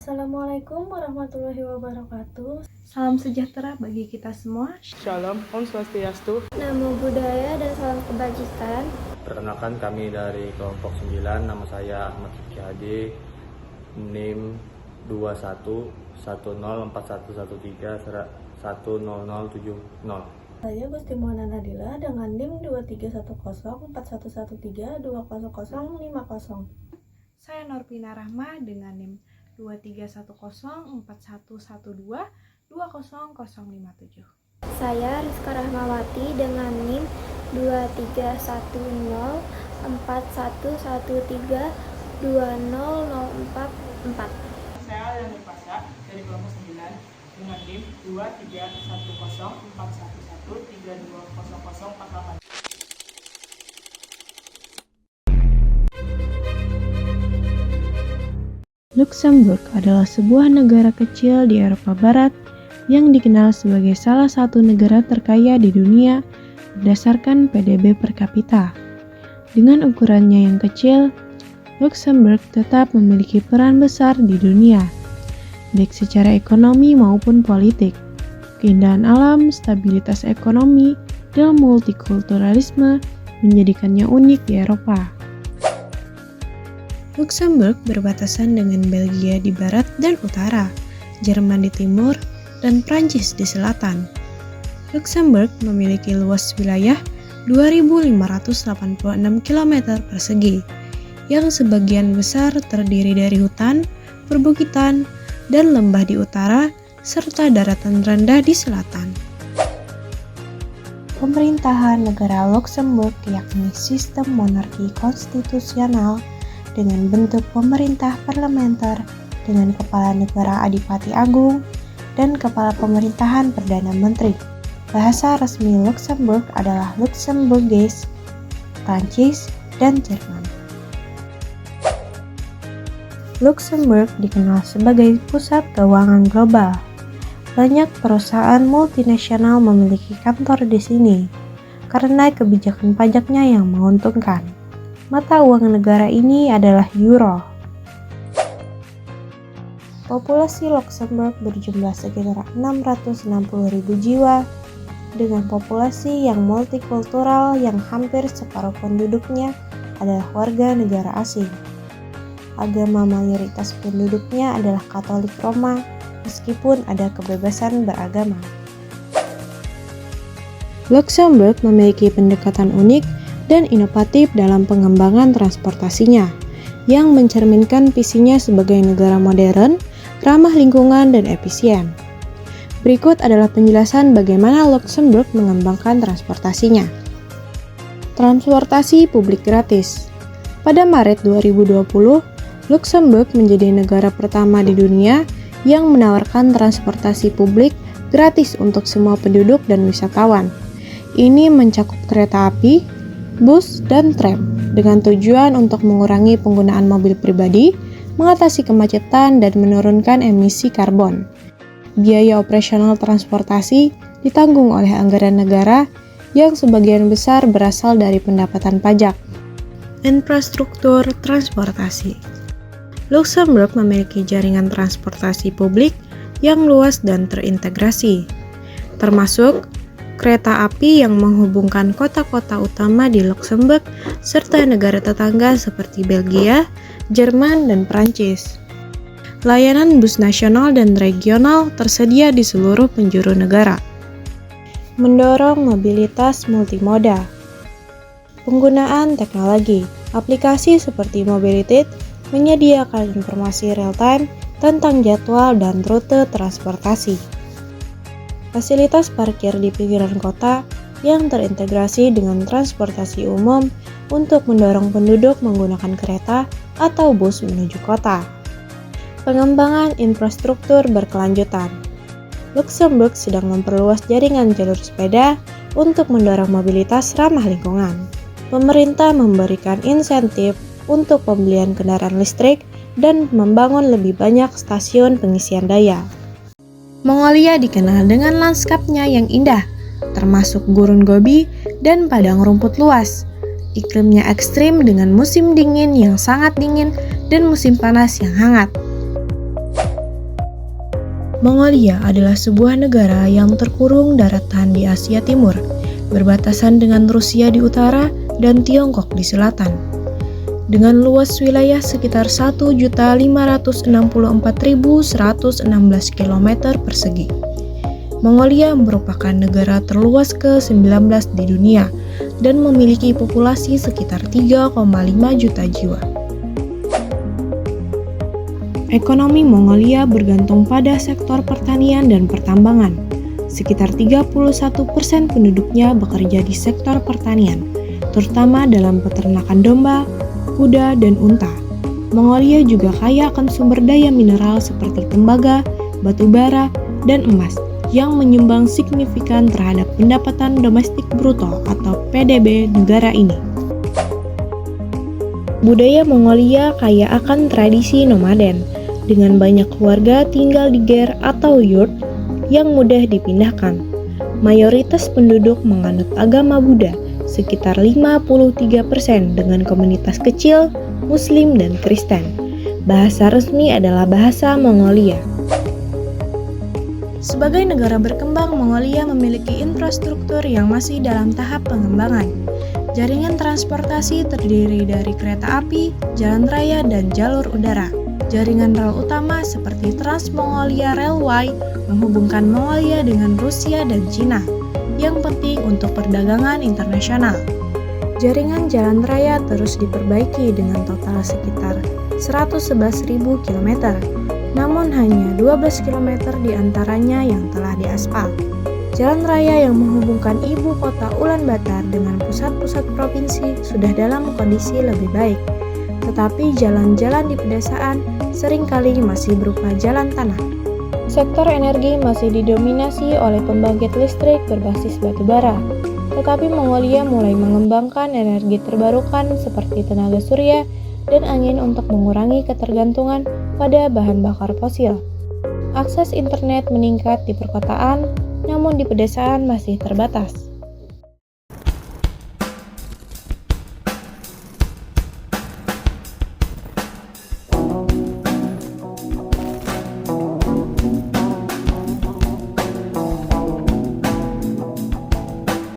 Assalamualaikum warahmatullahi wabarakatuh. Salam sejahtera bagi kita semua. Shalom, Om Swastiastu. Namo Buddhaya dan salam kebajikan. Perkenalkan, kami dari kelompok 9, nama saya Ahmad Fikri Hadi, NIM 21104113100070. Saya Gusti Muhammad Nadila dengan NIM 231041320050. Saya Norpina Rahma dengan NIM 23104112200057. Saya Rizka Rahmawati dengan NIM 23104113200044. Saya Leonard Pasha dari kelompok 9 dengan NIM 23104113200048. Luxembourg adalah sebuah negara kecil di Eropa Barat yang dikenal sebagai salah satu negara terkaya di dunia berdasarkan PDB per kapita. Dengan ukurannya yang kecil, Luxembourg tetap memiliki peran besar di dunia, baik secara ekonomi maupun politik. Keindahan alam, stabilitas ekonomi, dan multikulturalisme menjadikannya unik di Eropa. Luxembourg berbatasan dengan Belgia di barat dan utara, Jerman di timur, dan Prancis di selatan. Luxembourg memiliki luas wilayah 2.586 km persegi, yang sebagian besar terdiri dari hutan, perbukitan, dan lembah di utara, serta daratan rendah di selatan. Pemerintahan negara Luxembourg yakni sistem monarki konstitusional dengan bentuk pemerintah parlementer dengan kepala negara Adipati Agung dan kepala pemerintahan Perdana Menteri. Bahasa resmi Luxembourg adalah Luxembourgese, Prancis, dan Jerman. Luxembourg dikenal sebagai pusat keuangan global. Banyak perusahaan multinasional memiliki kantor di sini karena kebijakan pajaknya yang menguntungkan. Mata uang negara ini adalah euro. Populasi Luxembourg berjumlah sekitar 660.000 jiwa dengan populasi yang multikultural yang hampir separuh penduduknya adalah warga negara asing. Agama mayoritas penduduknya adalah Katolik Roma meskipun ada kebebasan beragama. Luxembourg memiliki pendekatan unik dan inovatif dalam pengembangan transportasinya, yang mencerminkan visinya sebagai negara modern, ramah lingkungan, dan efisien. Berikut adalah penjelasan bagaimana Luxembourg mengembangkan transportasinya. Transportasi publik gratis. Pada Maret 2020, Luxembourg menjadi negara pertama di dunia yang menawarkan transportasi publik gratis untuk semua penduduk dan wisatawan. Ini mencakup kereta api, bus, dan tram dengan tujuan untuk mengurangi penggunaan mobil pribadi, mengatasi kemacetan, dan menurunkan emisi karbon. Biaya operasional transportasi ditanggung oleh anggaran negara yang sebagian besar berasal dari pendapatan pajak. Infrastruktur transportasi. Luxembourg memiliki jaringan transportasi publik yang luas dan terintegrasi, termasuk kereta api yang menghubungkan kota-kota utama di Luxembourg serta negara tetangga seperti Belgia, Jerman, dan Prancis. Layanan bus nasional dan regional tersedia di seluruh penjuru negara. Mendorong mobilitas multimoda. Penggunaan teknologi. Aplikasi seperti Mobilitit menyediakan informasi real-time tentang jadwal dan rute transportasi. Fasilitas parkir di pinggiran kota yang terintegrasi dengan transportasi umum untuk mendorong penduduk menggunakan kereta atau bus menuju kota. Pengembangan infrastruktur berkelanjutan. Luxembourg sedang memperluas jaringan jalur sepeda untuk mendorong mobilitas ramah lingkungan. Pemerintah memberikan insentif untuk pembelian kendaraan listrik dan membangun lebih banyak stasiun pengisian daya. Mongolia dikenal dengan lanskapnya yang indah, termasuk gurun gobi dan padang rumput luas. Iklimnya ekstrim dengan musim dingin yang sangat dingin dan musim panas yang hangat. Mongolia adalah sebuah negara yang terkurung daratan di Asia Timur, berbatasan dengan Rusia di utara dan Tiongkok di selatan. Dengan luas wilayah sekitar 1.564.116 km persegi. Mongolia merupakan negara terluas ke-19 di dunia dan memiliki populasi sekitar 3,5 juta jiwa. Ekonomi Mongolia bergantung pada sektor pertanian dan pertambangan. Sekitar 31% penduduknya bekerja di sektor pertanian, terutama dalam peternakan domba, kuda, dan unta. Mongolia juga kaya akan sumber daya mineral seperti tembaga, batu bara, dan emas yang menyumbang signifikan terhadap pendapatan domestik bruto atau PDB negara ini. Budaya Mongolia kaya akan tradisi nomaden, dengan banyak keluarga tinggal di ger atau yurt yang mudah dipindahkan. Mayoritas penduduk menganut agama Buddha, sekitar 53% dengan komunitas kecil, Muslim dan Kristen. Bahasa resmi adalah bahasa Mongolia. Sebagai negara berkembang, Mongolia memiliki infrastruktur yang masih dalam tahap pengembangan. Jaringan transportasi terdiri dari kereta api, jalan raya, dan jalur udara. Jaringan rel utama seperti Trans-Mongolia Railway menghubungkan Mongolia dengan Rusia dan Cina, yang penting untuk perdagangan internasional. Jaringan jalan raya terus diperbaiki dengan total sekitar 111.000 km. Namun hanya 12 km diantaranya yang telah diaspal. Jalan raya yang menghubungkan ibu kota Ulaanbaatar dengan pusat-pusat provinsi sudah dalam kondisi lebih baik. Tetapi jalan-jalan di pedesaan seringkali masih berupa jalan tanah. Sektor energi masih didominasi oleh pembangkit listrik berbasis batu bara. Tetapi Mongolia mulai mengembangkan energi terbarukan seperti tenaga surya dan angin untuk mengurangi ketergantungan pada bahan bakar fosil. Akses internet meningkat di perkotaan, namun di pedesaan masih terbatas.